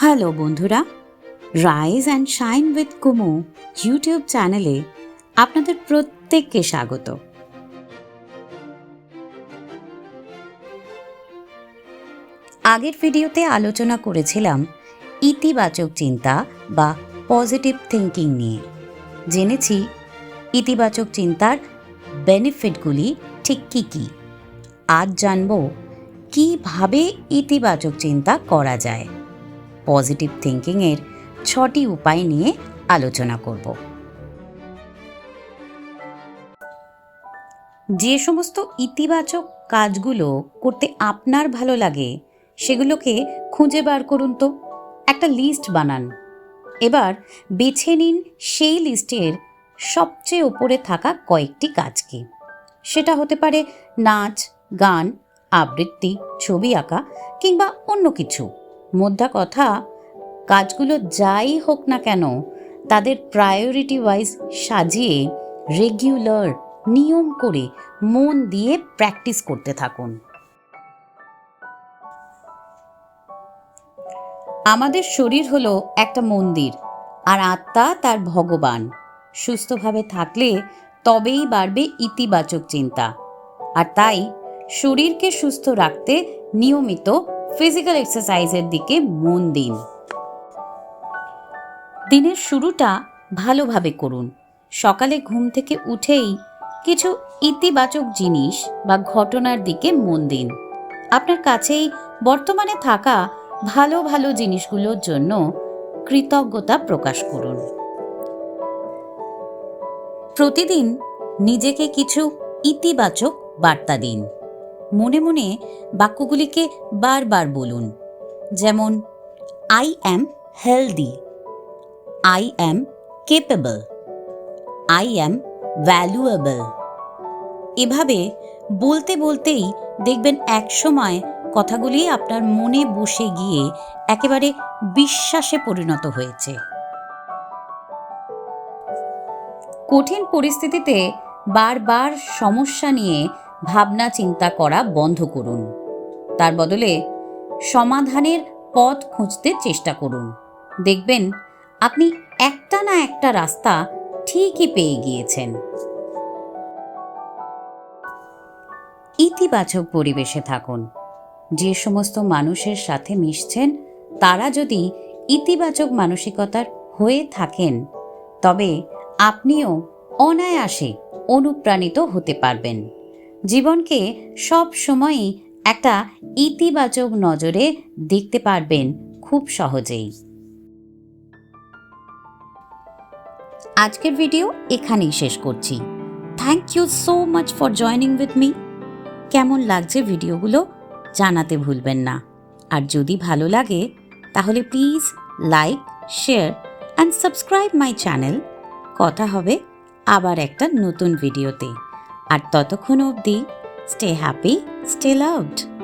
Hello বন্ধুরা, rise and shine with Kumu YouTube চ্যানেলে আপনাদের প্রত্যেককে স্বাগত। আগের ভিডিওতে আলোচনা করেছিলাম ইতিবাচক চিন্তা বা পজিটিভ থিঙ্কিং নিয়ে। জেনেছি ইতিবাচক চিন্তার বেনিফিটগুলি ঠিক কী কী। আজ জানব কীভাবে ইতিবাচক চিন্তা করা যায়। পজিটিভ থিঙ্কিংয়ের 6টি উপায় নিয়ে আলোচনা করব। যে সমস্ত ইতিবাচক কাজগুলো করতে আপনার ভালো লাগে সেগুলোকে খুঁজে বার করুন তো। একটা লিস্ট বানান। এবার বেছে নিন সেই লিস্টের সবচেয়ে ওপরে থাকা কয়েকটি কাজকে। সেটা হতে পারে নাচ, গান, আবৃত্তি, ছবি আঁকা কিংবা অন্য কিছু। মোদ্দা কথা, কাজগুলো যাই হোক না কেন তাদের প্রায়োরিটি ওয়াইজ সাজিয়ে রেগুলার নিয়ম করে মন দিয়ে প্র্যাকটিস করতে থাকুন। আমাদের শরীর হলো একটা মন্দির আর আত্মা তার ভগবান। সুস্থভাবে থাকলে তবেই বাড়বে ইতিবাচক চিন্তা। আর তাই শরীরকে সুস্থ রাখতে নিয়মিত ফিজিক্যাল এক্সারসাইজের দিকে মন দিন। দিনের শুরুটা ভালোভাবে করুন। সকালে ঘুম থেকে উঠেই কিছু ইতিবাচক জিনিস বা ঘটনার দিকে মন দিন। আপনার কাছেই বর্তমানে থাকা ভালো ভালো জিনিসগুলোর জন্য কৃতজ্ঞতা প্রকাশ করুন। প্রতিদিন নিজেকে কিছু ইতিবাচক বার্তা দিন। মনে মনে বাক্যগুলিকে বারবার বলুন। যেমন, I am healthy, I am capable, I am valuable। এভাবে বলতে বলতেই দেখবেন একসময় কথাগুলি আপনার মনে বসে গিয়ে একেবারে বিশ্বাসে পরিণত হয়েছে। কঠিন পরিস্থিতিতে বারবার সমস্যা নিয়ে ভাবনা চিন্তা করা বন্ধ করুন। তার বদলে সমাধানের পথ খুঁজতে চেষ্টা করুন। দেখবেন আপনি একটা না একটা রাস্তা ঠিকই পেয়ে গিয়েছেন। ইতিবাচক পরিবেশে থাকুন। যে সমস্ত মানুষের সাথে মিশছেন তারা যদি ইতিবাচক মানসিকতার হয়ে থাকেন তবে আপনিও অনায়াসে অনুপ্রাণিত হতে পারবেন। জীবনকে সব সময়ই একটা ইতিবাচক নজরে দেখতে পারবেন খুব সহজেই। আজকের ভিডিও এখানেই শেষ করছি। Thank you so much for joining with me. কেমন লাগছে ভিডিওগুলো জানাতে ভুলবেন না। আর যদি ভালো লাগে তাহলে please like, share and subscribe my channel. কথা হবে আবার একটা নতুন ভিডিওতে। আর ততক্ষণ অবধি স্টে হ্যাপি, স্টে লাভড।